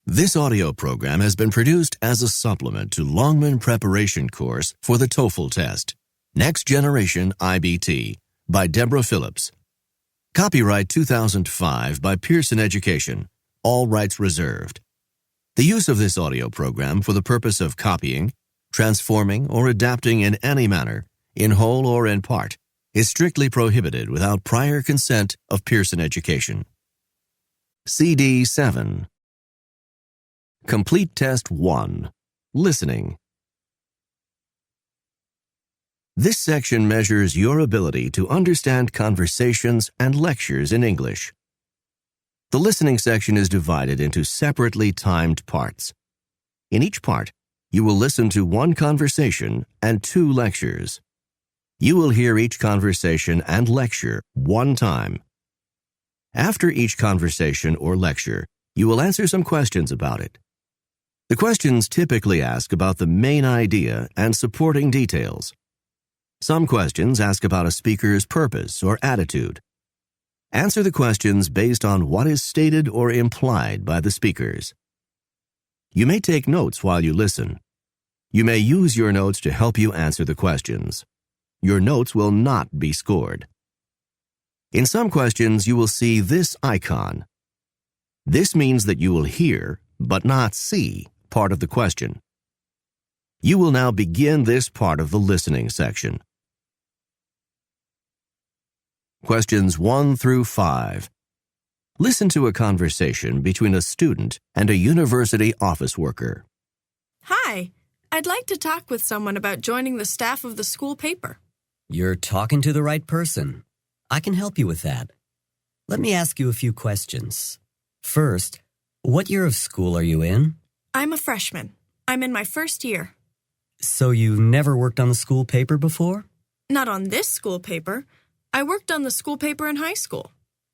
This audio program has been produced as a supplement to Longman preparation course for the TOEFL test, Next Generation iBT, by Deborah Phillips. Copyright 2005 by Pearson Education. All rights reserved. The use of this audio program for the purpose of copying, transforming, or adapting in any manner, in whole or in part, is strictly prohibited without prior consent of Pearson Education. CD 7. Complete Test 1. Listening. This section measures your ability to understand conversations and lectures in English. The listening section is divided into separately timed parts. In each part, you will listen to one conversation and 2 lectures. You will hear each conversation and lecture one time. After each conversation or lecture, you will answer some questions about it. The questions typically ask about the main idea and supporting details. Some questions ask about a speaker's purpose or attitude. Answer the questions based on what is stated or implied by the speakers. You may take notes while you listen. You may use your notes to help you answer the questions. Your notes will not be scored. In some questions, you will see this icon. This means that you will hear, but not see, part of the question. You will now begin this part of the listening section. Questions 1 through 5. Listen to a conversation between a student and a university office worker. Hi, I'd like to talk with someone about joining the staff of the school paper. You're talking to the right person. I can help you with that. Let me ask you a few questions. First, what year of school are you in? I'm a freshman. I'm in my first year. So you've never worked on the school paper before? Not on this school paper. I worked on the school paper in high school.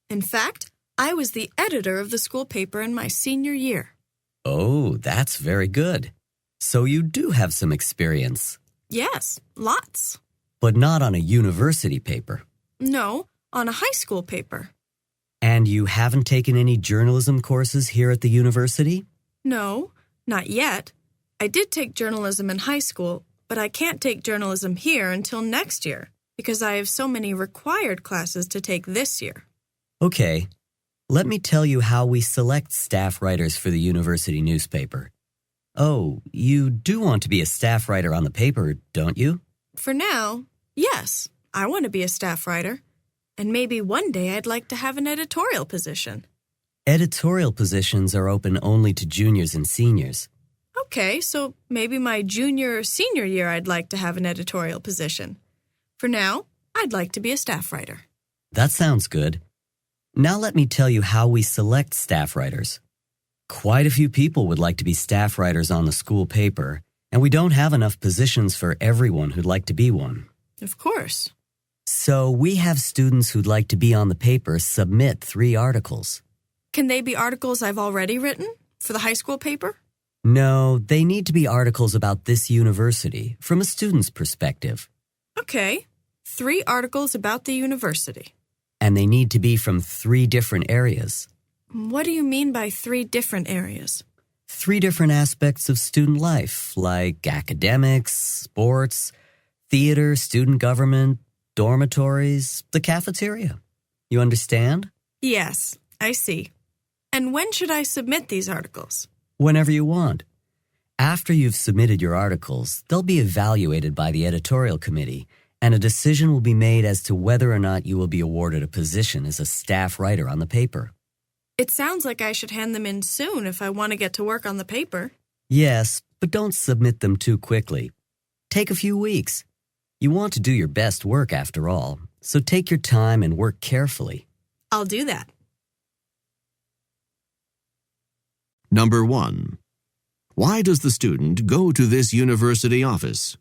In fact, I was the editor of the school paper in my senior year. Oh, that's very good. So you do have some experience. Yes, lots. But not on a university paper. No, on a high school paper. And you haven't taken any journalism courses here at the university? No, not yet. I did take journalism in high school, but I can't take journalism here until next year because I have so many required classes to take this year. Okay, let me tell you how we select staff writers for the university newspaper. Oh, you do want to be a staff writer on the paper, don't you? For now, yes, I want to be a staff writer. And maybe one day I'd like to have an editorial position. Editorial positions are open only to juniors and seniors. Okay, so maybe my junior or senior year I'd like to have an editorial position. For now, I'd like to be a staff writer. That sounds good. Now let me tell you how we select staff writers. Quite a few people would like to be staff writers on the school paper, and we don't have enough positions for everyone who'd like to be one. Of course. So we have students who'd like to be on the paper submit 3 articles. Can they be articles I've already written for the high school paper? No, they need to be articles about this university from a student's perspective. Okay, 3 articles about the university. And they need to be from 3 different areas. What do you mean by 3 different areas? 3 different aspects of student life, like academics, sports, theater, student government, dormitories, the cafeteria. You understand? Yes, I see. And when should I submit these articles? Whenever you want. After you've submitted your articles, they'll be evaluated by the editorial committee, and a decision will be made as to whether or not you will be awarded a position as a staff writer on the paper. It sounds like I should hand them in soon if I want to get to work on the paper. Yes, but don't submit them too quickly. Take a few weeks. You want to do your best work after all, so take your time and work carefully. I'll do that. Number 1. Why does the student go to this university office?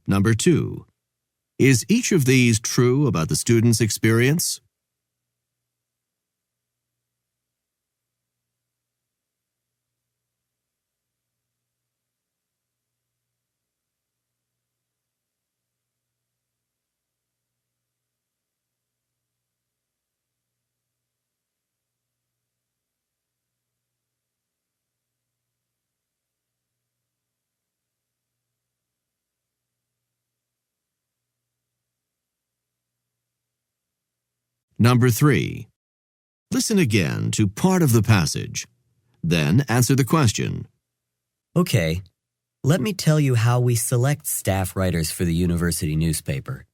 Number 2. Is each of these true about the student's experience? Number 3. Listen again to part of the passage. Then answer the question. Okay, let me tell you how we select staff writers for the university newspaper.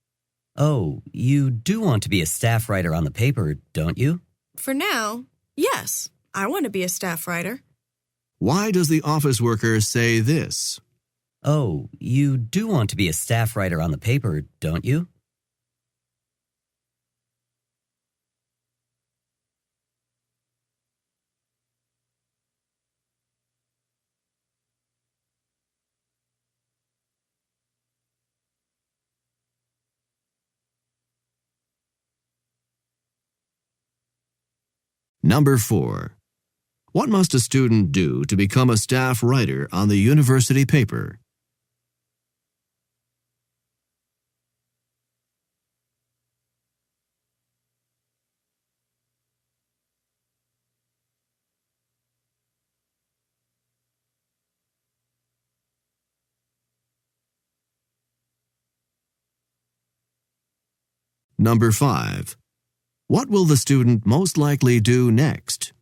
Oh, you do want to be a staff writer on the paper, don't you? For now, yes, I want to be a staff writer. Why does the office worker say this? Oh, you do want to be a staff writer on the paper, don't you? Number 4. What must a student do to become a staff writer on the university paper? Number 5. What will the student most likely do next?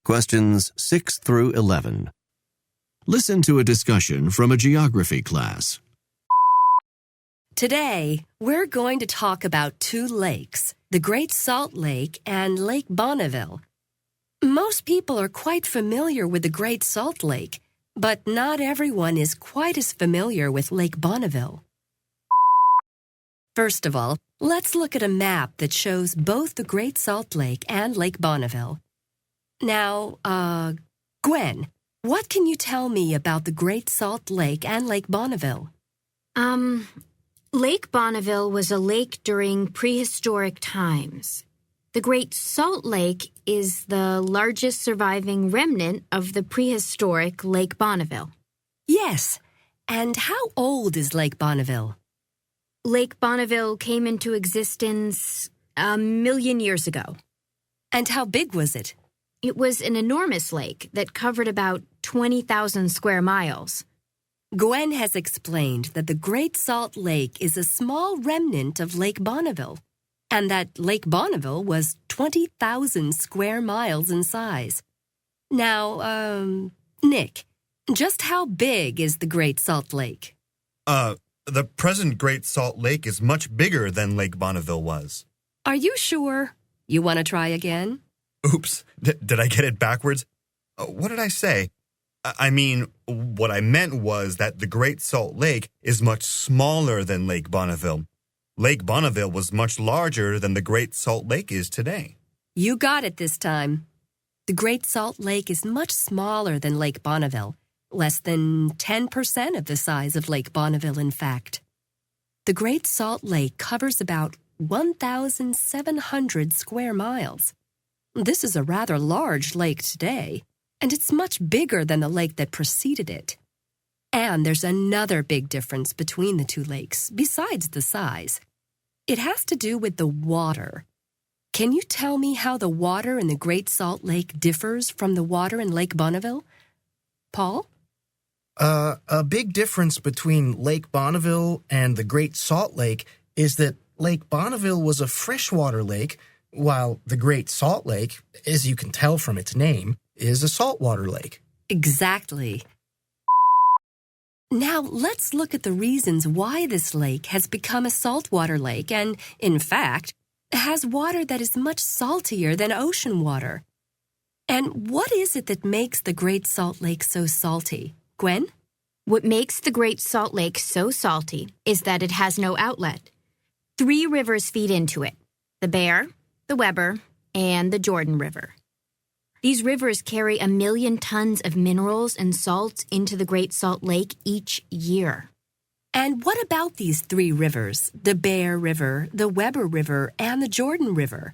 Questions 6 through 11. Listen to a discussion from a geography class. Today, we're going to talk about two lakes, the Great Salt Lake and Lake Bonneville. Most people are quite familiar with the Great Salt Lake, but not everyone is quite as familiar with Lake Bonneville. First of all, let's look at a map that shows both the Great Salt Lake and Lake Bonneville. Now, Gwen, what can you tell me about the Great Salt Lake and Lake Bonneville? Lake Bonneville was a lake during prehistoric times. The Great Salt Lake is the largest surviving remnant of the prehistoric Lake Bonneville. Yes, and how old is Lake Bonneville? Lake Bonneville came into existence 1 million years ago. And how big was it? It was an enormous lake that covered about 20,000 square miles. Gwen has explained that the Great Salt Lake is a small remnant of Lake Bonneville, and that Lake Bonneville was 20,000 square miles in size. Now, Nick, just how big is the Great Salt Lake? The present Great Salt Lake is much bigger than Lake Bonneville was. Are you sure? You want to try again? Oops, did I get it backwards? What did I say? I mean, what I meant was that the Great Salt Lake is much smaller than Lake Bonneville. Lake Bonneville was much larger than the Great Salt Lake is today. You got it this time. The Great Salt Lake is much smaller than Lake Bonneville, less than 10% of the size of Lake Bonneville, in fact. The Great Salt Lake covers about 1,700 square miles. This is a rather large lake today, and it's much bigger than the lake that preceded it. And there's another big difference between the two lakes, besides the size. It has to do with the water. Can you tell me how the water in the Great Salt Lake differs from the water in Lake Bonneville? Paul? A big difference between Lake Bonneville and the Great Salt Lake is that Lake Bonneville was a freshwater lake, while the Great Salt Lake, as you can tell from its name, is a saltwater lake. Exactly. Now, let's look at the reasons why this lake has become a saltwater lake and, in fact, has water that is much saltier than ocean water. And what is it that makes the Great Salt Lake so salty? Gwen? What makes the Great Salt Lake so salty is that it has no outlet. 3 rivers feed into it: the Bear, the Weber, and the Jordan River. These rivers carry 1 million tons of minerals and salts into the Great Salt Lake each year. And what about these 3 rivers, the Bear River, the Weber River, and the Jordan River?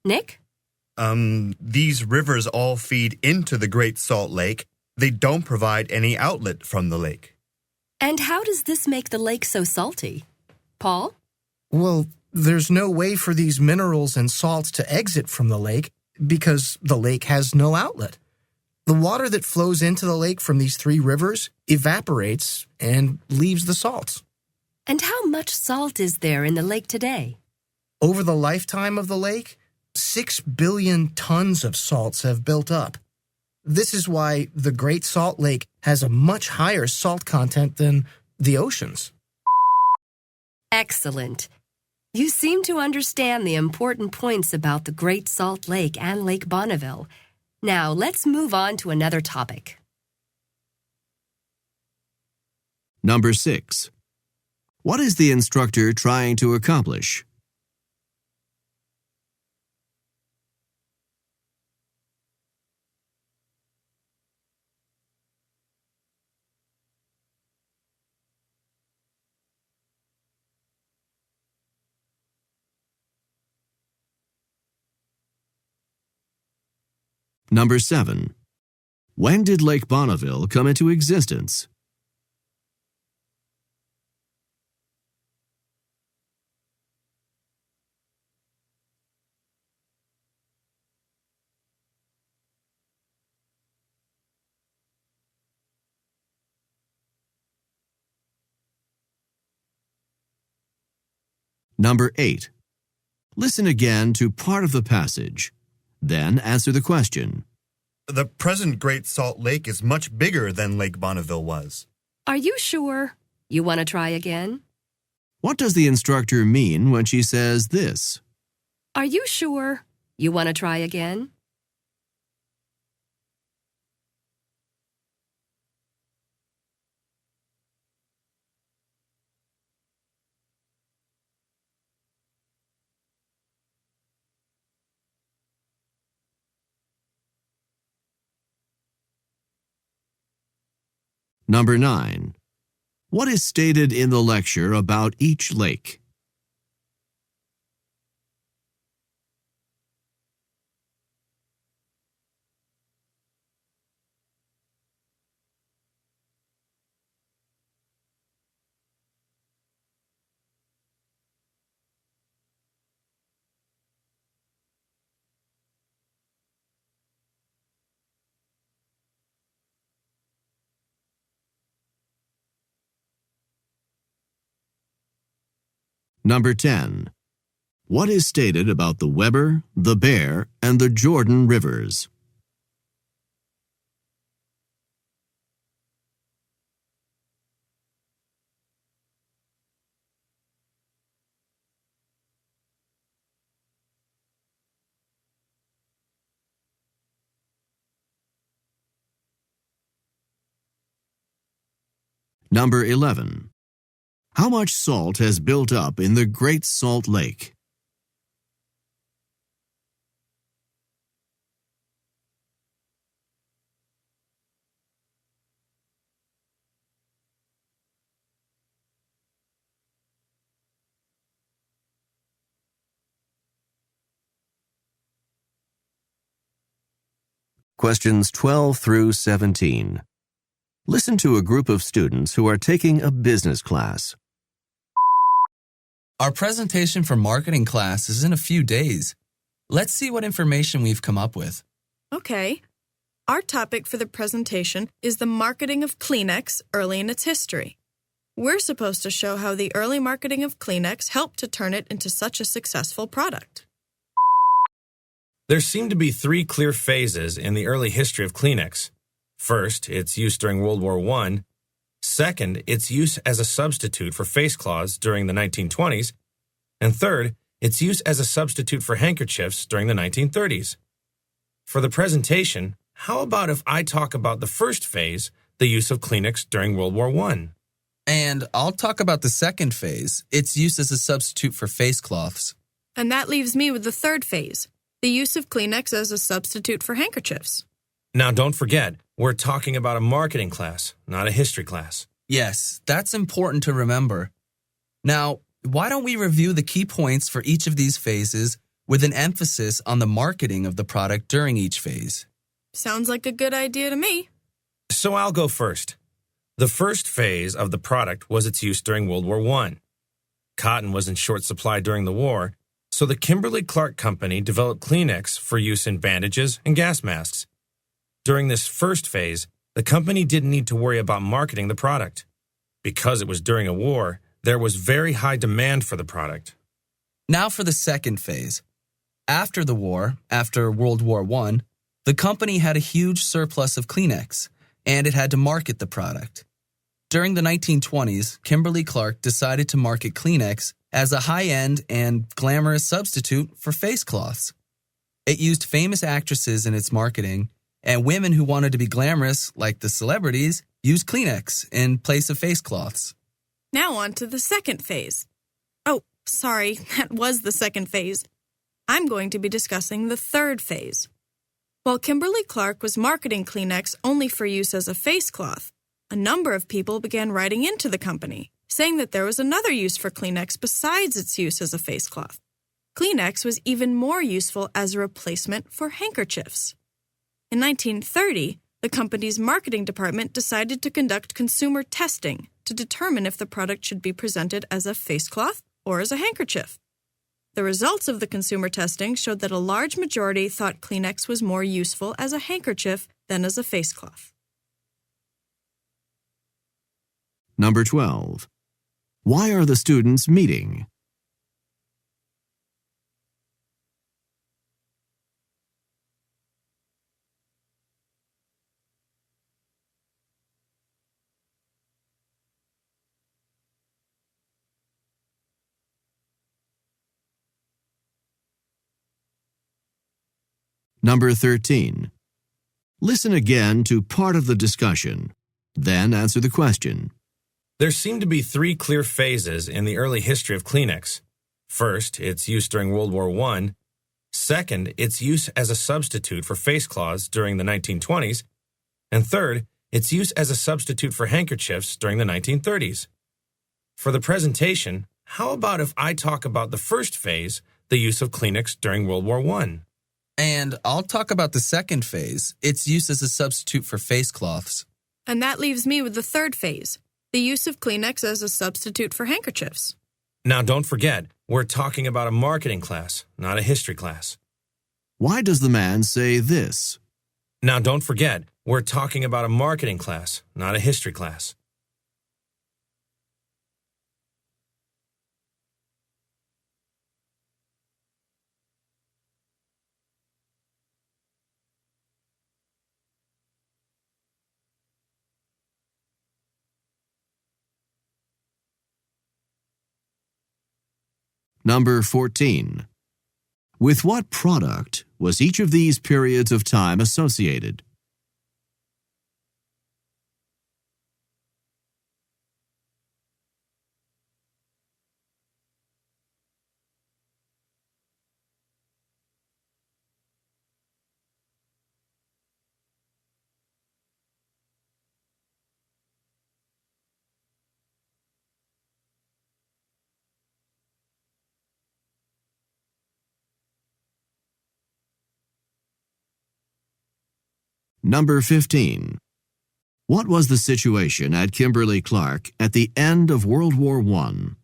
Nick? These rivers all feed into the Great Salt Lake. They don't provide any outlet from the lake. And how does this make the lake so salty? Paul? Well, there's no way for these minerals and salts to exit from the lake because the lake has no outlet. The water that flows into the lake from these three rivers evaporates and leaves the salts. And how much salt is there in the lake today? Over the lifetime of the lake, 6 billion tons of salts have built up. This is why the Great Salt Lake has a much higher salt content than the oceans. Excellent. You seem to understand the important points about the Great Salt Lake and Lake Bonneville. Now, let's move on to another topic. Number 6. What is the instructor trying to accomplish? Number 7. When did Lake Bonneville come into existence? Number 8. Listen again to part of the passage. Then answer the question. The present Great Salt Lake is much bigger than Lake Bonneville was. Are you sure? You want to try again? What does the instructor mean when she says this? Are you sure? You want to try again? Number 9. What is stated in the lecture about each lake? Number 10. What is stated about the Weber, the Bear, and the Jordan rivers? Number 11. How much salt has built up in the Great Salt Lake? Questions 12 through 17. Listen to a group of students who are taking a business class. Our presentation for marketing class is in a few days. Let's see what information we've come up with. Okay. Our topic for the presentation is the marketing of Kleenex early in its history. We're supposed to show how the early marketing of Kleenex helped to turn it into such a successful product. There seem to be 3 clear phases in the early history of Kleenex. First, its use during World War I. Second, its use as a substitute for face cloths during the 1920s. And third, its use as a substitute for handkerchiefs during the 1930s. For the presentation, how about if I talk about the first phase, the use of Kleenex during World War I? And I'll talk about the second phase, its use as a substitute for face cloths. And that leaves me with the third phase, the use of Kleenex as a substitute for handkerchiefs. Now, don't forget, we're talking about a marketing class, not a history class. Yes, that's important to remember. Now, why don't we review the key points for each of these phases with an emphasis on the marketing of the product during each phase? Sounds like a good idea to me. So I'll go first. The first phase of the product was its use during World War I. Cotton was in short supply during the war, so the Kimberly-Clark Company developed Kleenex for use in bandages and gas masks. During this first phase, the company didn't need to worry about marketing the product. Because it was during a war, there was very high demand for the product. Now for the second phase. After the war, after World War I, the company had a huge surplus of Kleenex, and it had to market the product. During the 1920s, Kimberly-Clark decided to market Kleenex as a high-end and glamorous substitute for face cloths. It used famous actresses in its marketing, and women who wanted to be glamorous, like the celebrities, used Kleenex in place of face cloths. Now on to the second phase. Oh, sorry, that was the second phase. I'm going to be discussing the third phase. While Kimberly-Clark was marketing Kleenex only for use as a face cloth, a number of people began writing into the company, saying that there was another use for Kleenex besides its use as a face cloth. Kleenex was even more useful as a replacement for handkerchiefs. In 1930, the company's marketing department decided to conduct consumer testing to determine if the product should be presented as a face cloth or as a handkerchief. The results of the consumer testing showed that a large majority thought Kleenex was more useful as a handkerchief than as a face cloth. Number 12. Why are the students meeting? Number 13. Listen again to part of the discussion, then answer the question. There seem to be three clear phases in the early history of Kleenex. First, its use during World War I. Second, its use as a substitute for face cloths during the 1920s. And third, its use as a substitute for handkerchiefs during the 1930s. For the presentation, how about if I talk about the first phase, the use of Kleenex during World War I? And I'll talk about the second phase, its use as a substitute for face cloths. And that leaves me with the third phase, the use of Kleenex as a substitute for handkerchiefs. Now don't forget, we're talking about a marketing class, not a history class. Why does the man say this? Now don't forget, we're talking about a marketing class, not a history class. Number 14. With what product was each of these periods of time associated? Number 15. What was the situation at Kimberly-Clark at the end of World War I?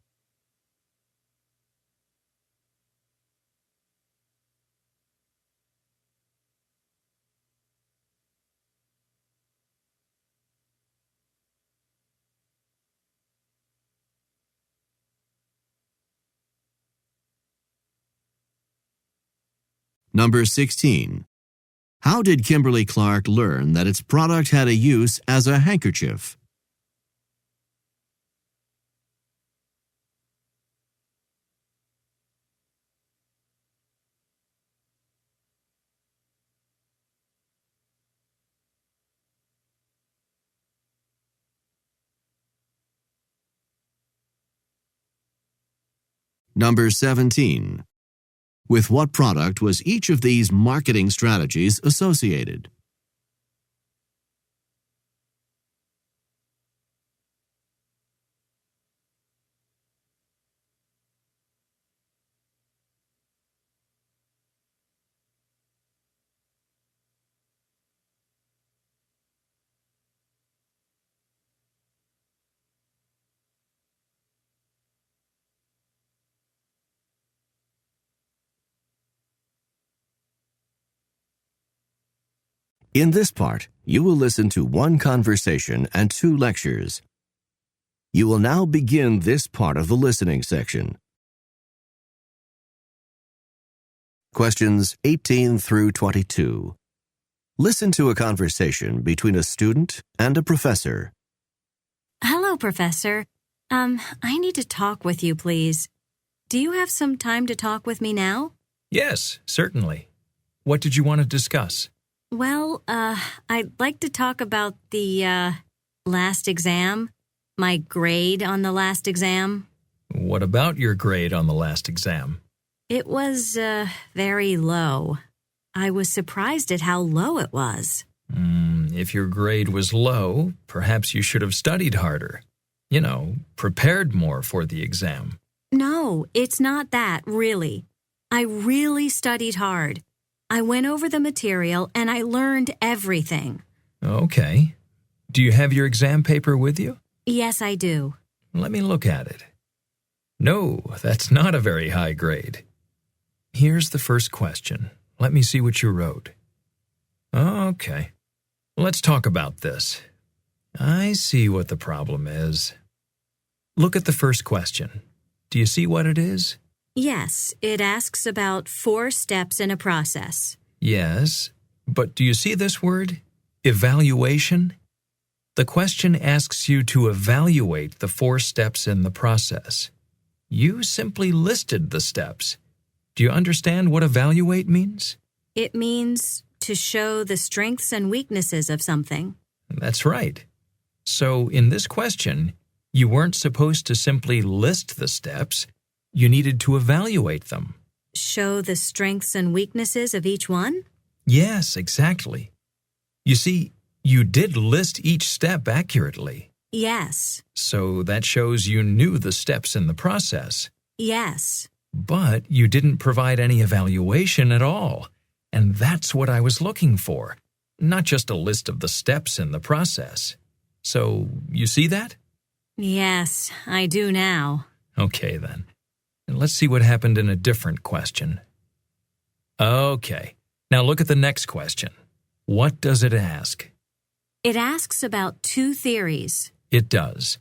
Number 16. How did Kimberly-Clark learn that its product had a use as a handkerchief? Number 17. With what product was each of these marketing strategies associated? In this part, you will listen to one conversation and 2 lectures. You will now begin this part of the listening section. Questions 18 through 22. Listen to a conversation between a student and a professor. Hello, Professor. I need to talk with you, please. Do you have some time to talk with me now? Yes, certainly. What did you want to discuss? Well, I'd like to talk about the, last exam. My grade on the last exam. What about your grade on the last exam? It was, very low. I was surprised at how low it was. If your grade was low, perhaps you should have studied harder. Prepared more for the exam. No, it's not that, really. I really studied hard. I went over the material and I learned everything. Okay. Do you have your exam paper with you? Yes, I do. Let me look at it. No, that's not a very high grade. Here's the first question. Let me see what you wrote. Okay. Let's talk about this. I see what the problem is. Look at the first question. Do you see what it is? Yes, it asks about 4 steps in a process. Yes, but do you see this word? Evaluation? The question asks you to evaluate the 4 steps in the process. You simply listed the steps. Do you understand what evaluate means? It means to show the strengths and weaknesses of something. That's right. So in this question, you weren't supposed to simply list the steps. You needed to evaluate them. Show the strengths and weaknesses of each one? Yes, exactly. You see, you did list each step accurately. Yes. So that shows you knew the steps in the process. Yes. But you didn't provide any evaluation at all. And that's what I was looking for, not just a list of the steps in the process. So, you see that? Yes, I do now. Okay, then. Let's see what happened in a different question. Okay. Now look at the next question. What does it ask? It asks about 2 theories. It does.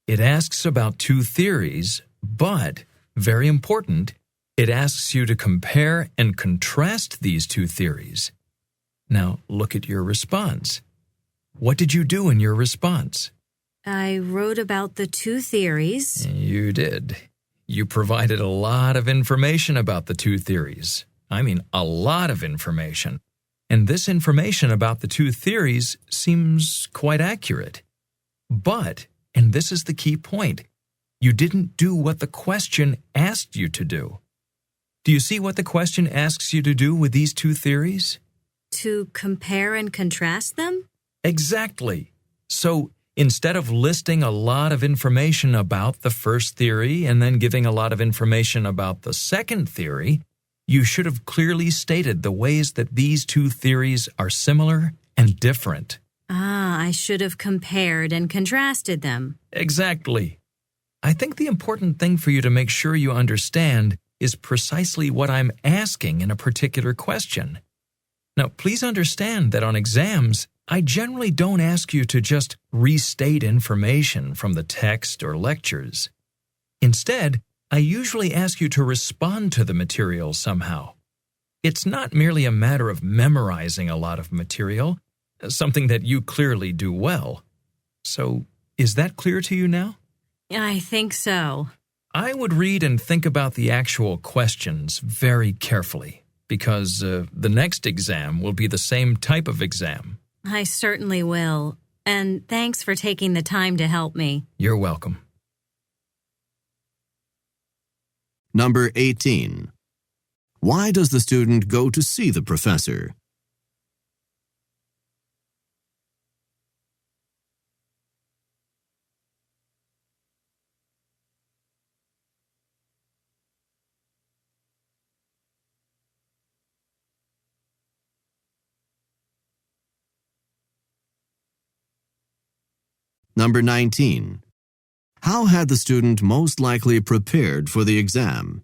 It asks about 2 theories, but, very important, it asks you to compare and contrast these 2 theories. Now, look at your response. What did you do in your response? I wrote about the 2 theories. You did. You provided a lot of information about the 2 theories. I mean, a lot of information. And this information about the 2 theories seems quite accurate. But, and this is the key point, you didn't do what the question asked you to do. Do you see what the question asks you to do with these 2 theories? To compare and contrast them? Exactly. So, instead of listing a lot of information about the first theory and then giving a lot of information about the second theory, you should have clearly stated the ways that these 2 theories are similar and different. I should have compared and contrasted them. Exactly. I think the important thing for you to make sure you understand is precisely what I'm asking in a particular question. Now, please understand that on exams, I generally don't ask you to just restate information from the text or lectures. Instead, I usually ask you to respond to the material somehow. It's not merely a matter of memorizing a lot of material, something that you clearly do well. So, is that clear to you now? I think so. I would read and think about the actual questions very carefully, because the next exam will be the same type of exam. I certainly will. And thanks for taking the time to help me. You're welcome. Number 18. Why does the student go to see the professor? Number 19. How had the student most likely prepared for the exam?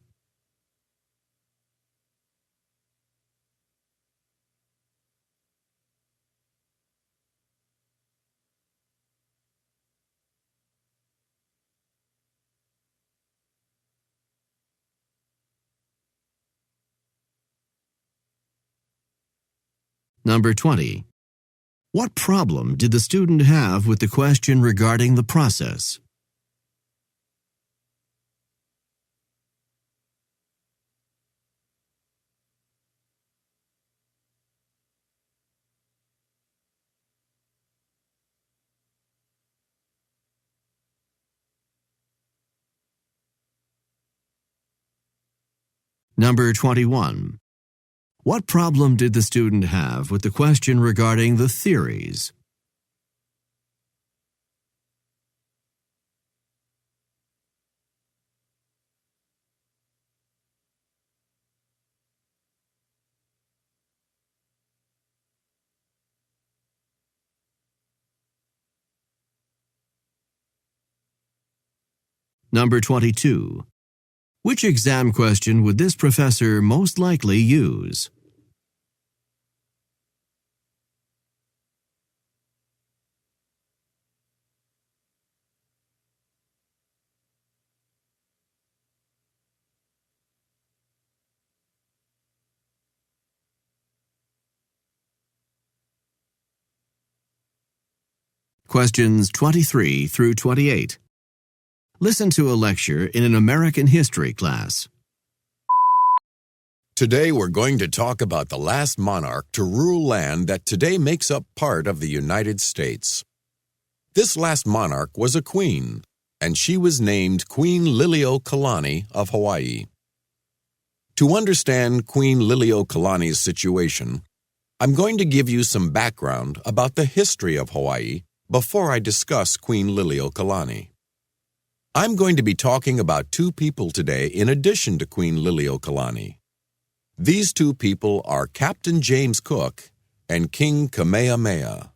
Number 20. What problem did the student have with the question regarding the process? Number 21. What problem did the student have with the question regarding the theories? Number 22. Which exam question would this professor most likely use? Questions 23 through 28. Listen to a lecture in an American history class. Today we're going to talk about the last monarch to rule land that today makes up part of the United States. This last monarch was a queen, and she was named Queen Liliuokalani of Hawaii. To understand Queen Liliuokalani's situation, I'm going to give you some background about the history of Hawaii before I discuss Queen Liliuokalani. I'm going to be talking about two people today in addition to Queen Liliuokalani. These two people are Captain James Cook and King Kamehameha.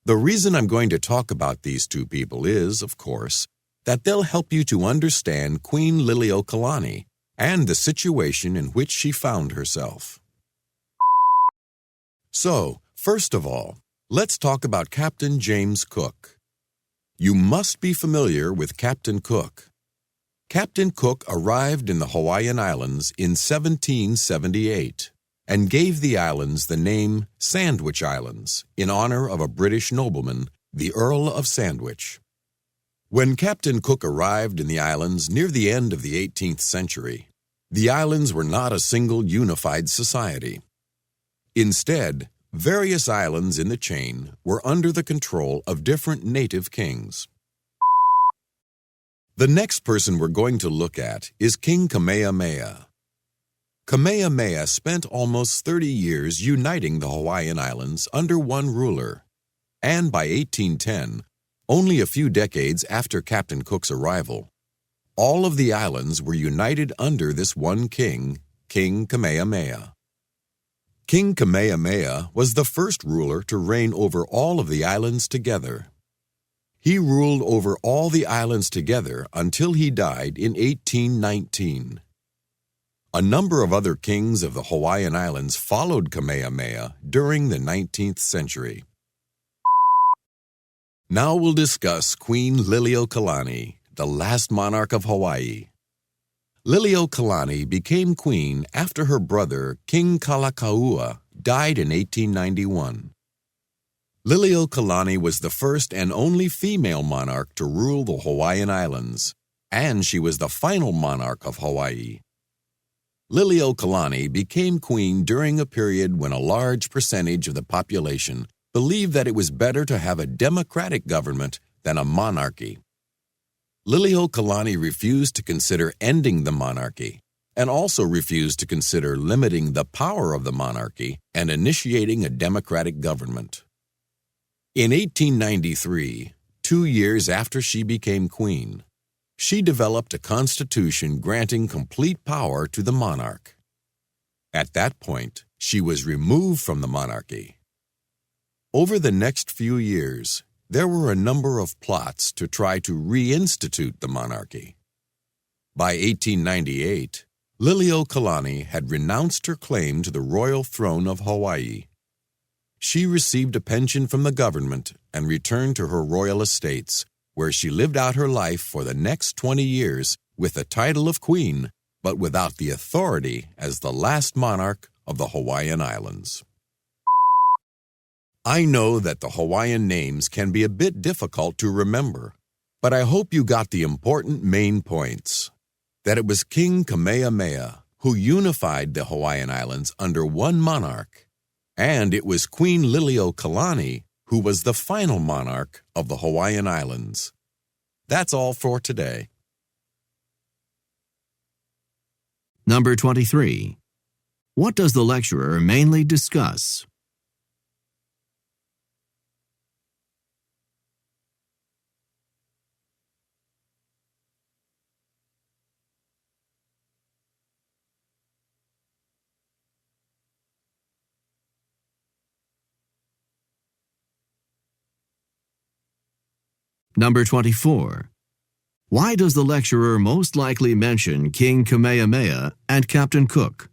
The reason I'm going to talk about these two people is, of course, that they'll help you to understand Queen Liliuokalani and the situation in which she found herself. So, first of all, let's talk about Captain James Cook. You must be familiar with Captain Cook. Captain Cook arrived in the Hawaiian Islands in 1778 and gave the islands the name Sandwich Islands in honor of a British nobleman, the Earl of Sandwich. When Captain Cook arrived in the islands near the end of the 18th century, the islands were not a single unified society. Instead, various islands in the chain were under the control of different native kings. The next person we're going to look at is King Kamehameha. Kamehameha spent almost 30 years uniting the Hawaiian Islands under one ruler, and by 1810, only a few decades after Captain Cook's arrival, all of the islands were united under this one king, King Kamehameha. King Kamehameha was the first ruler to reign over all of the islands together. He ruled over all the islands together until he died in 1819. A number of other kings of the Hawaiian Islands followed Kamehameha during the 19th century. Now we'll discuss Queen Liliuokalani, the last monarch of Hawaii. Liliuokalani became queen after her brother, King Kalakaua, died in 1891. Liliuokalani was the first and only female monarch to rule the Hawaiian Islands, and she was the final monarch of Hawaii. Liliuokalani became queen during a period when a large percentage of the population believed that it was better to have a democratic government than a monarchy. Liliuokalani refused to consider ending the monarchy and also refused to consider limiting the power of the monarchy and initiating a democratic government. In 1893, 2 years after she became queen, she developed a constitution granting complete power to the monarch. At that point, she was removed from the monarchy. Over the next few years, there were a number of plots to try to reinstitute the monarchy. By 1898, Liliuokalani had renounced her claim to the royal throne of Hawaii. She received a pension from the government and returned to her royal estates, where she lived out her life for the next 20 years with the title of queen, but without the authority as the last monarch of the Hawaiian Islands. I know that the Hawaiian names can be a bit difficult to remember, but I hope you got the important main points. That it was King Kamehameha who unified the Hawaiian Islands under one monarch, and it was Queen Liliuokalani who was the final monarch of the Hawaiian Islands. That's all for today. Number 23. What does the lecturer mainly discuss? Number 24. Why does the lecturer most likely mention King Kamehameha and Captain Cook?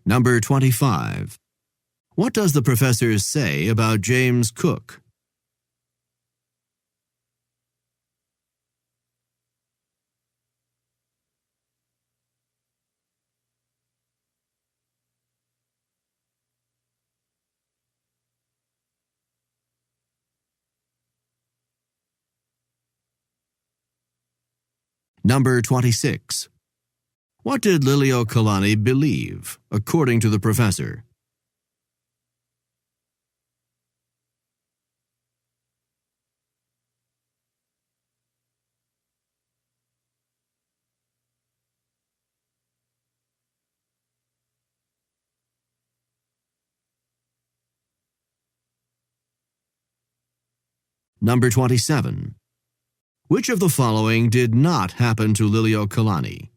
Number 25. What does the professor say about James Cook? Number 26. What did Liliuokalani believe, according to the professor? Number 27. Which of the following did not happen to Liliuokalani?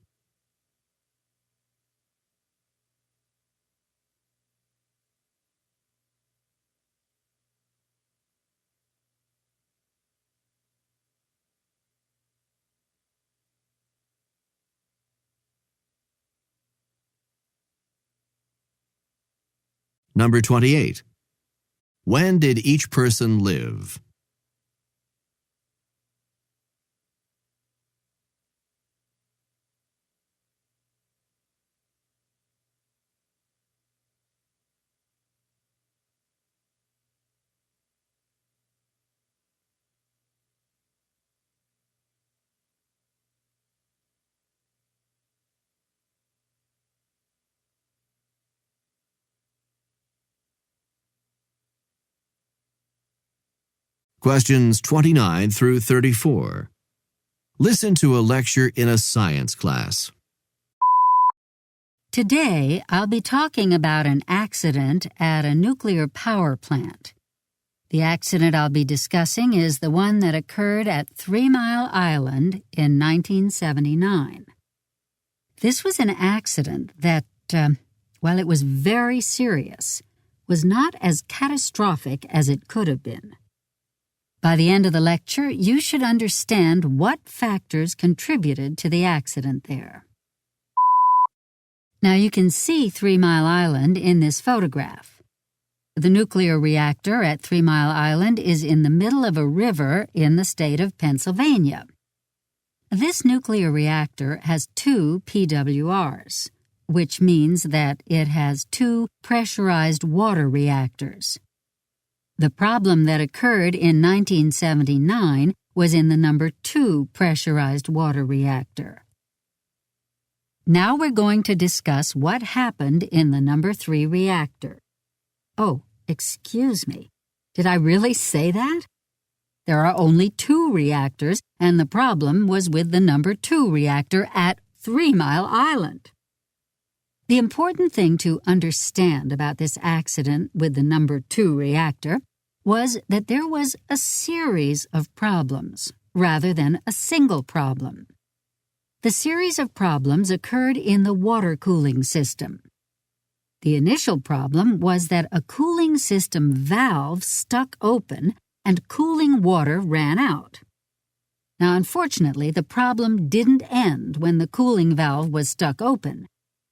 Number 28. When did each person live? Questions 29 through 34. Listen to a lecture in a science class. Today, I'll be talking about an accident at a nuclear power plant. The accident I'll be discussing is the one that occurred at 3 Mile Island in 1979. This was an accident that, while it was very serious, was not as catastrophic as it could have been. By the end of the lecture, you should understand what factors contributed to the accident there. Now you can see 3 Mile Island in this photograph. The nuclear reactor at 3 Mile Island is in the middle of a river in the state of Pennsylvania. This nuclear reactor has 2 PWRs, which means that it has 2 pressurized water reactors. The problem that occurred in 1979 was in the number 2 pressurized water reactor. Now we're going to discuss what happened in the number 3 reactor. Oh, excuse me. Did I really say that? There are only 2 reactors, and the problem was with the number 2 reactor at 3 Mile Island. The important thing to understand about this accident with the number 2 reactor was that there was a series of problems rather than a single problem. The series of problems occurred in the water cooling system. The initial problem was that a cooling system valve stuck open and cooling water ran out. Now, unfortunately, the problem didn't end when the cooling valve was stuck open.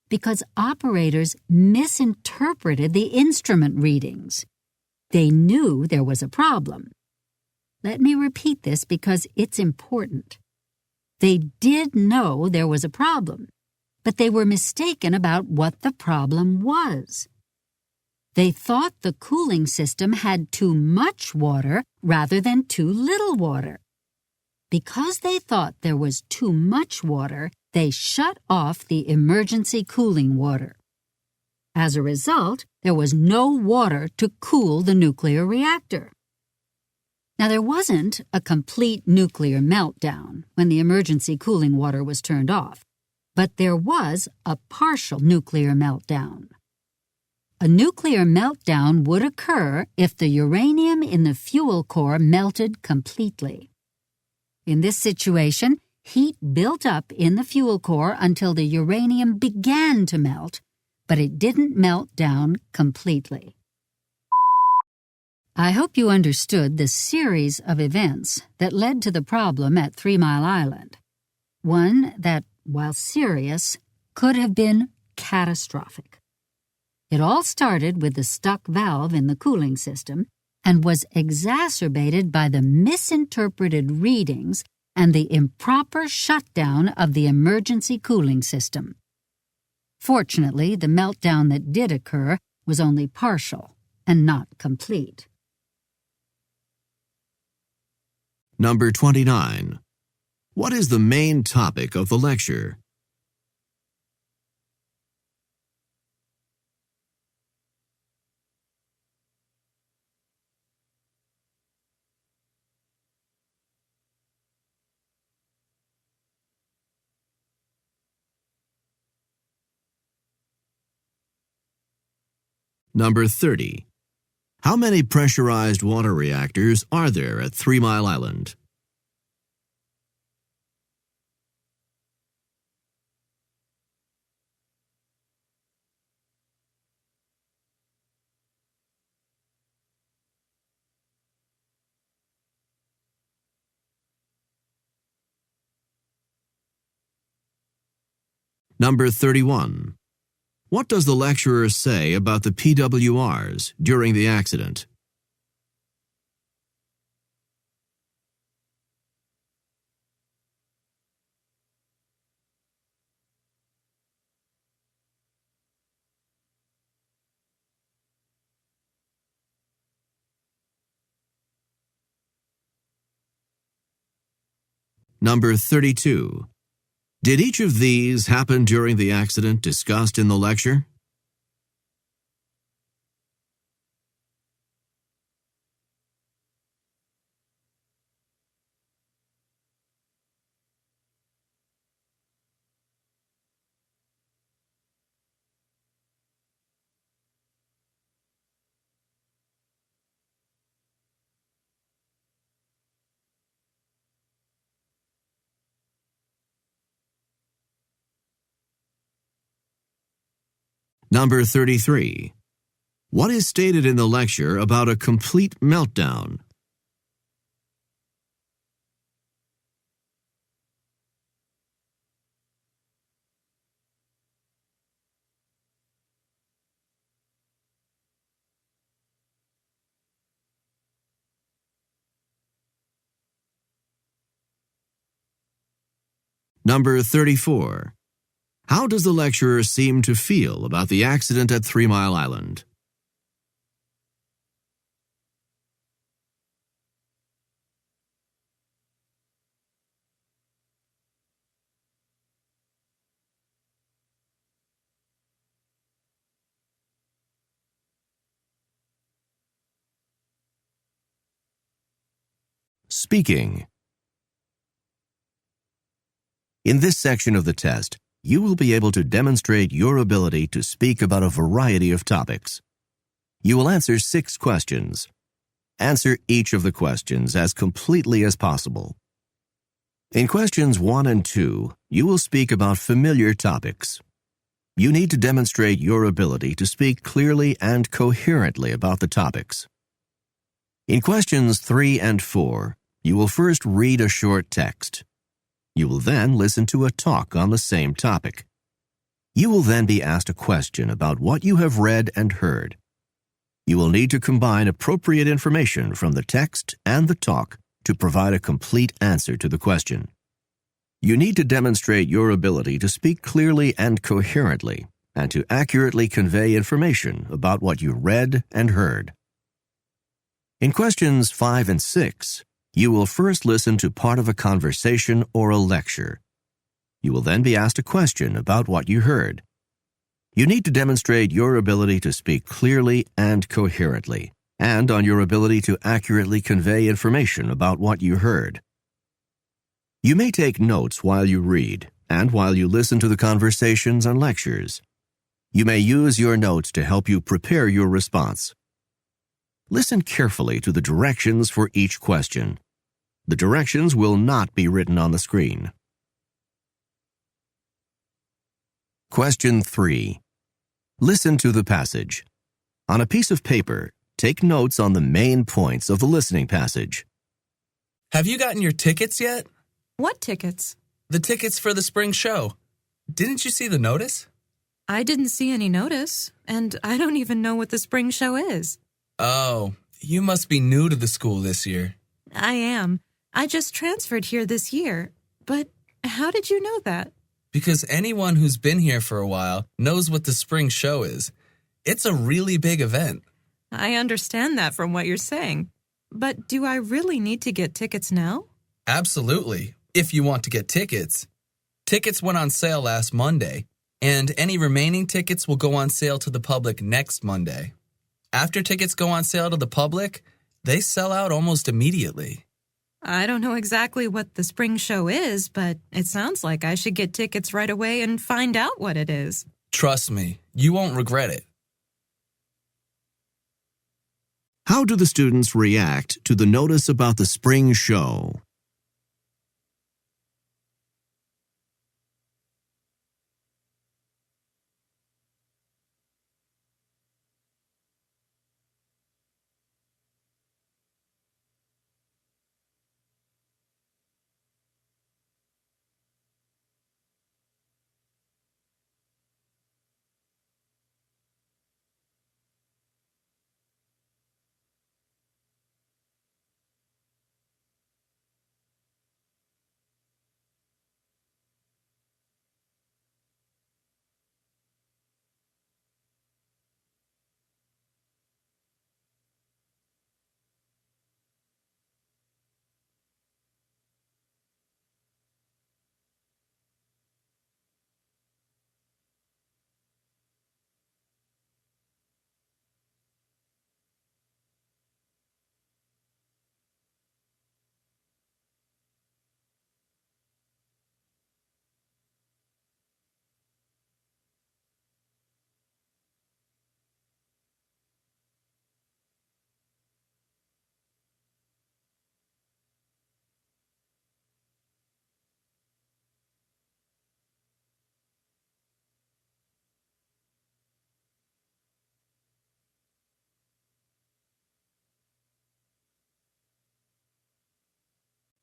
because operators misinterpreted the instrument readings. They knew there was a problem. Let me repeat this because it's important. They did know there was a problem, but they were mistaken about what the problem was. They thought the cooling system had too much water rather than too little water. Because they thought there was too much water, they shut off the emergency cooling water. As a result, there was no water to cool the nuclear reactor. Now, there wasn't a complete nuclear meltdown when the emergency cooling water was turned off, but there was a partial nuclear meltdown. A nuclear meltdown would occur if the uranium in the fuel core melted completely. In this situation, heat built up in the fuel core until the uranium began to melt, but it didn't melt down completely. I hope you understood the series of events that led to the problem at 3 Mile Island. One that, while serious, could have been catastrophic. It all started with the stuck valve in the cooling system and was exacerbated by the misinterpreted readings and the improper shutdown of the emergency cooling system. Fortunately, the meltdown that did occur was only partial and not complete. Number 29. What is the main topic of the lecture? Number 30. How many pressurized water reactors are there at 3 Mile Island? Number 31. What does the lecturer say about the PWRs during the accident? Number 32. Did each of these happen during the accident discussed in the lecture? Number 33. What is stated in the lecture about a complete meltdown? Number 34. How does the lecturer seem to feel about the accident at 3 Mile Island? Speaking. In this section of the test, you will be able to demonstrate your ability to speak about a variety of topics. You will answer 6 questions. Answer each of the questions as completely as possible. In questions 1 and 2, you will speak about familiar topics. You need to demonstrate your ability to speak clearly and coherently about the topics. In questions 3 and 4, you will first read a short text. You will then listen to a talk on the same topic. You will then be asked a question about what you have read and heard. You will need to combine appropriate information from the text and the talk to provide a complete answer to the question. You need to demonstrate your ability to speak clearly and coherently, and to accurately convey information about what you read and heard. In questions 5 and 6, you will first listen to part of a conversation or a lecture. You will then be asked a question about what you heard. You need to demonstrate your ability to speak clearly and coherently, and on your ability to accurately convey information about what you heard. You may take notes while you read and while you listen to the conversations and lectures. You may use your notes to help you prepare your response. Listen carefully to the directions for each question. The directions will not be written on the screen. Question 3. Listen to the passage. On a piece of paper, take notes on the main points of the listening passage. Have you gotten your tickets yet? What tickets? The tickets for the spring show. Didn't you see the notice? I didn't see any notice, and I don't even know what the spring show is. Oh, you must be new to the school this year. I am. I just transferred here this year. But how did you know that? Because anyone who's been here for a while knows what the spring show is. It's a really big event. I understand that from what you're saying. But do I really need to get tickets now? Absolutely, if you want to get tickets. Tickets went on sale last Monday, and any remaining tickets will go on sale to the public next Monday. After tickets go on sale to the public, they sell out almost immediately. I don't know exactly what the spring show is, but it sounds like I should get tickets right away and find out what it is. Trust me, you won't regret it. How do the students react to the notice about the spring show?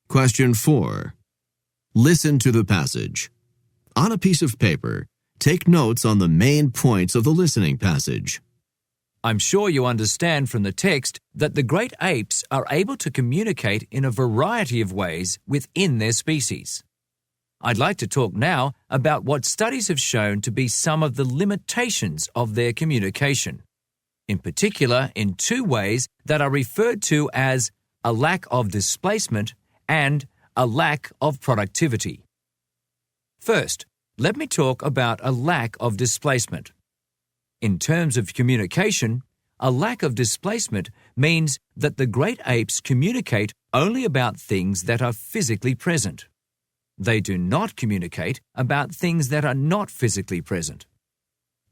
Question 4. Listen to the passage. On a piece of paper, take notes on the main points of the listening passage. I'm sure you understand from the text that the great apes are able to communicate in a variety of ways within their species. I'd like to talk now about what studies have shown to be some of the limitations of their communication, in particular in 2 ways that are referred to as a lack of displacement and a lack of productivity. First, let me talk about a lack of displacement. In terms of communication, a lack of displacement means that the great apes communicate only about things that are physically present. They do not communicate about things that are not physically present.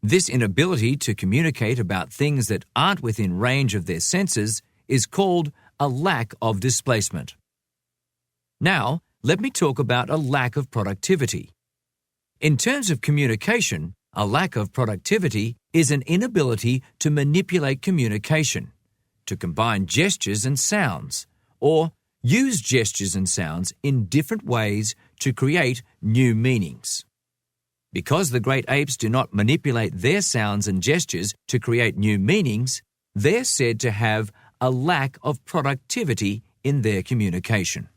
This inability to communicate about things that aren't within range of their senses is called a lack of displacement. Now, let me talk about a lack of productivity. In terms of communication, a lack of productivity is an inability to manipulate communication, to combine gestures and sounds, or use gestures and sounds in different ways to create new meanings. Because the great apes do not manipulate their sounds and gestures to create new meanings, they're said to have a lack of productivity in their communication.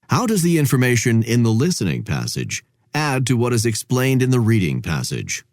How does the information in the listening passage add to what is explained in the reading passage?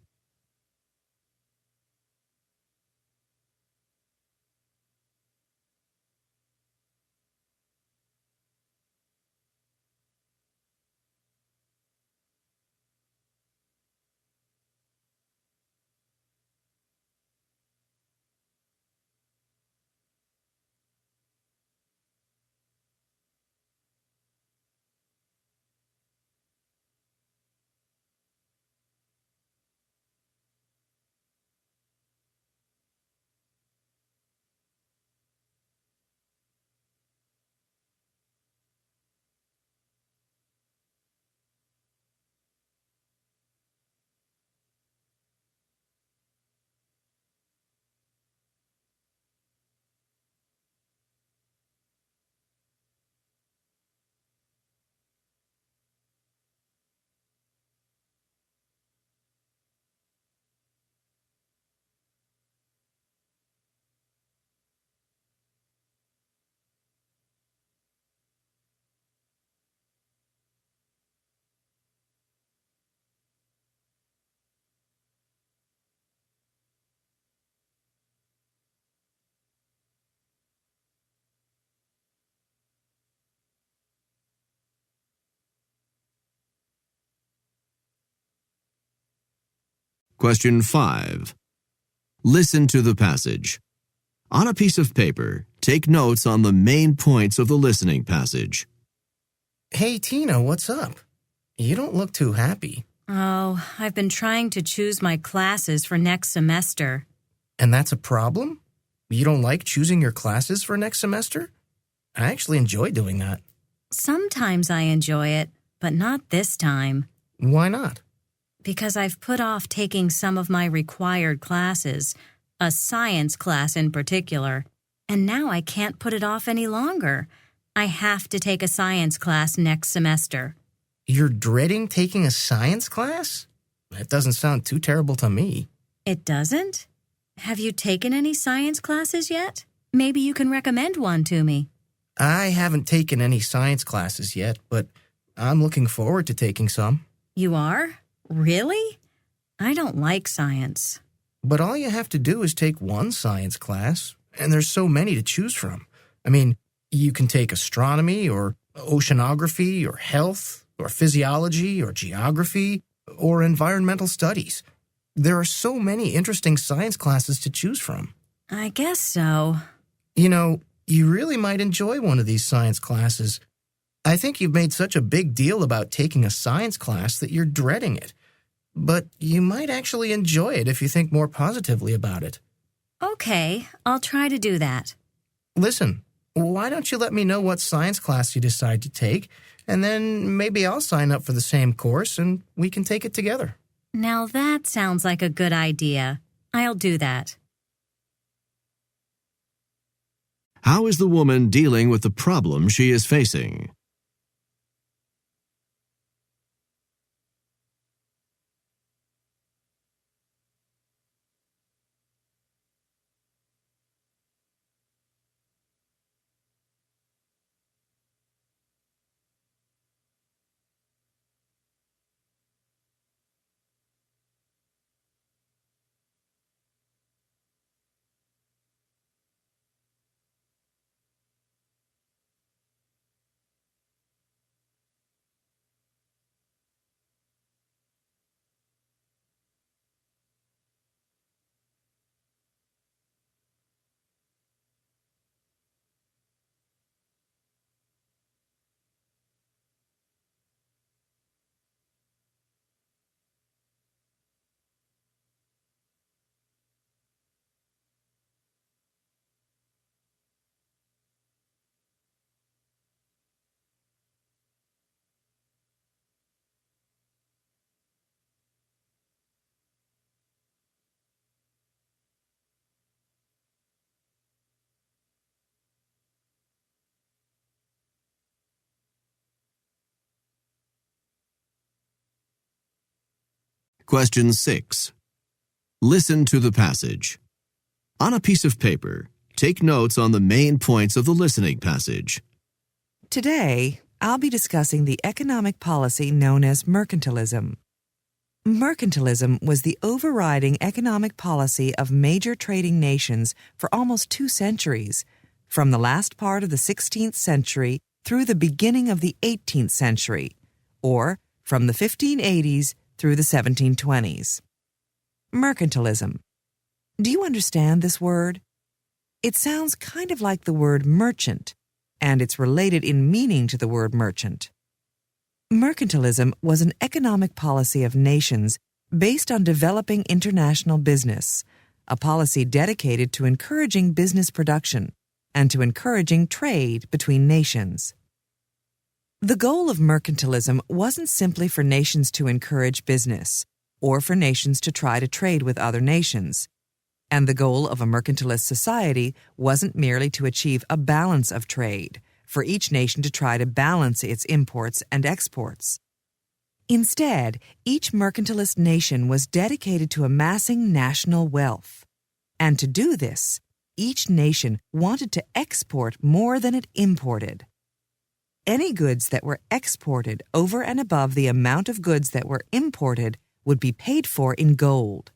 Question 5. Listen to the passage. On a piece of paper, take notes on the main points of the listening passage. Hey, Tina, what's up? You don't look too happy. Oh, I've been trying to choose my classes for next semester. And that's a problem? You don't like choosing your classes for next semester? I actually enjoy doing that. Sometimes I enjoy it, but not this time. Why not? Because I've put off taking some of my required classes, a science class in particular, and now I can't put it off any longer. I have to take a science class next semester. You're dreading taking a science class? That doesn't sound too terrible to me. It doesn't? Have you taken any science classes yet? Maybe you can recommend one to me. I haven't taken any science classes yet, but I'm looking forward to taking some. You are? Really? I don't like science. But all you have to do is take one science class, and there's so many to choose from. I mean, you can take astronomy or oceanography or health or physiology or geography or environmental studies. There are so many interesting science classes to choose from. I guess so. You know, you really might enjoy one of these science classes. I think you've made such a big deal about taking a science class that you're dreading it. But you might actually enjoy it if you think more positively about it. Okay, I'll try to do that. Listen, why don't you let me know what science class you decide to take, and then maybe I'll sign up for the same course and we can take it together. Now that sounds like a good idea. I'll do that. How is the woman dealing with the problem she is facing? Question 6. Listen to the passage. On a piece of paper, take notes on the main points of the listening passage. Today, I'll be discussing the economic policy known as mercantilism. Mercantilism was the overriding economic policy of major trading nations for almost 2 centuries, from the last part of the 16th century through the beginning of the 18th century, or from the 1580s through the 1720s. Mercantilism. Do you understand this word? It sounds kind of like the word merchant, and it's related in meaning to the word merchant. Mercantilism was an economic policy of nations based on developing international business, a policy dedicated to encouraging business production and to encouraging trade between nations. The goal of mercantilism wasn't simply for nations to encourage business or for nations to try to trade with other nations. And the goal of a mercantilist society wasn't merely to achieve a balance of trade, for each nation to try to balance its imports and exports. Instead, each mercantilist nation was dedicated to amassing national wealth. And to do this, each nation wanted to export more than it imported. Any goods that were exported over and above the amount of goods that were imported would be paid for in gold.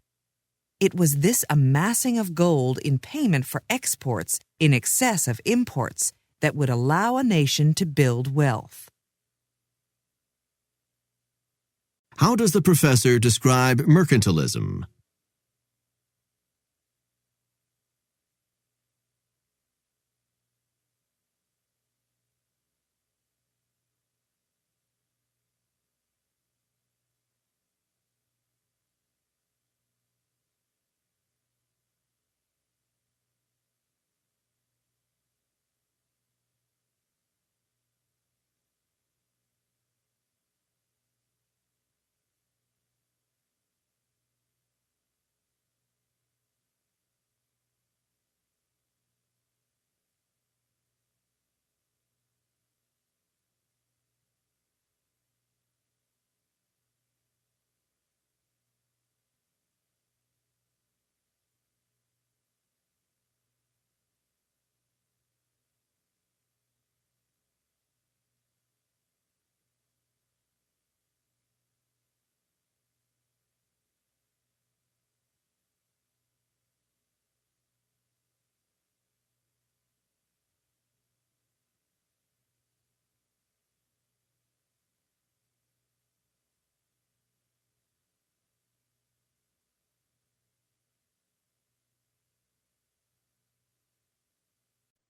It was this amassing of gold in payment for exports in excess of imports that would allow a nation to build wealth. How does the professor describe mercantilism?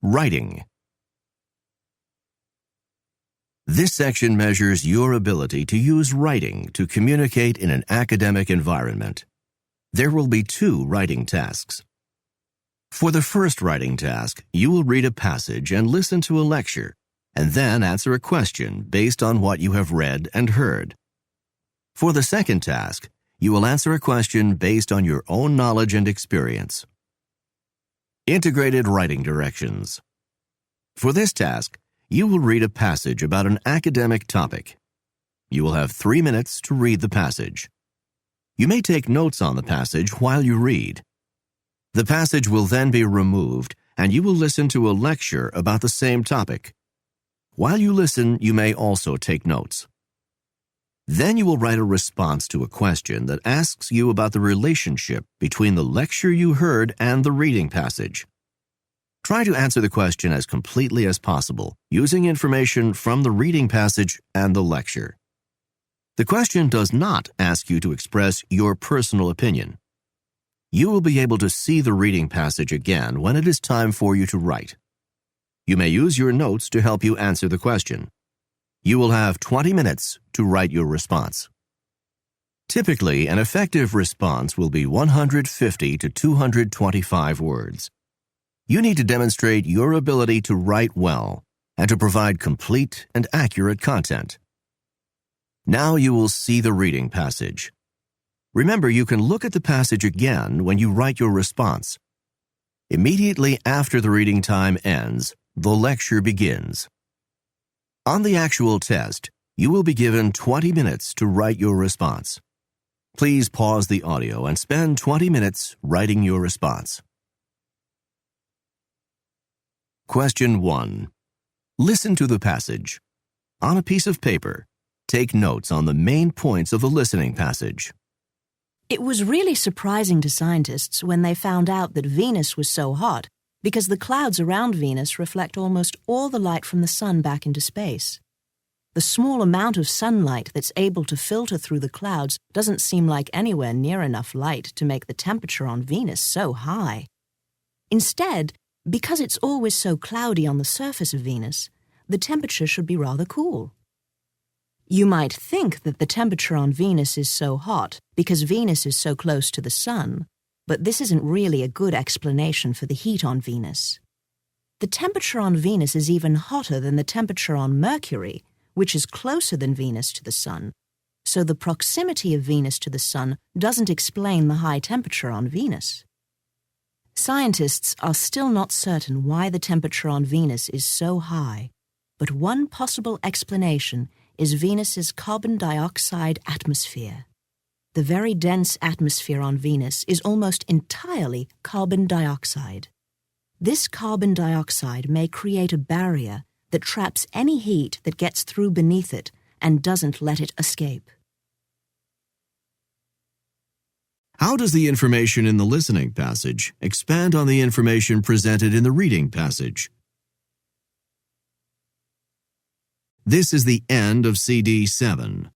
Writing. This section measures your ability to use writing to communicate in an academic environment. There will be 2 writing tasks. For the first writing task, you will read a passage and listen to a lecture, and then answer a question based on what you have read and heard. For the second task, you will answer a question based on your own knowledge and experience. Integrated writing directions. For this task, you will read a passage about an academic topic. You will have 3 minutes to read the passage. You may take notes on the passage while you read. The passage will then be removed, and you will listen to a lecture about the same topic. While you listen, you may also take notes. Then you will write a response to a question that asks you about the relationship between the lecture you heard and the reading passage. Try to answer the question as completely as possible, using information from the reading passage and the lecture. The question does not ask you to express your personal opinion. You will be able to see the reading passage again when it is time for you to write. You may use your notes to help you answer the question. You will have 20 minutes to write your response. Typically, an effective response will be 150 to 225 words. You need to demonstrate your ability to write well and to provide complete and accurate content. Now you will see the reading passage. Remember, you can look at the passage again when you write your response. Immediately after the reading time ends, the lecture begins. On the actual test, you will be given 20 minutes to write your response. Please pause the audio and spend 20 minutes writing your response. Question 1. Listen to the passage. On a piece of paper, take notes on the main points of the listening passage. It was really surprising to scientists when they found out that Venus was so hot because the clouds around Venus reflect almost all the light from the sun back into space. The small amount of sunlight that's able to filter through the clouds doesn't seem like anywhere near enough light to make the temperature on Venus so high. Instead, because it's always so cloudy on the surface of Venus, the temperature should be rather cool. You might think that the temperature on Venus is so hot because Venus is so close to the sun, but this isn't really a good explanation for the heat on Venus. The temperature on Venus is even hotter than the temperature on Mercury, which is closer than Venus to the sun, so the proximity of Venus to the sun doesn't explain the high temperature on Venus. Scientists are still not certain why the temperature on Venus is so high, but one possible explanation is Venus's carbon dioxide atmosphere. The very dense atmosphere on Venus is almost entirely carbon dioxide. This carbon dioxide may create a barrier that traps any heat that gets through beneath it and doesn't let it escape. How does the information in the listening passage expand on the information presented in the reading passage? This is the end of CD 7.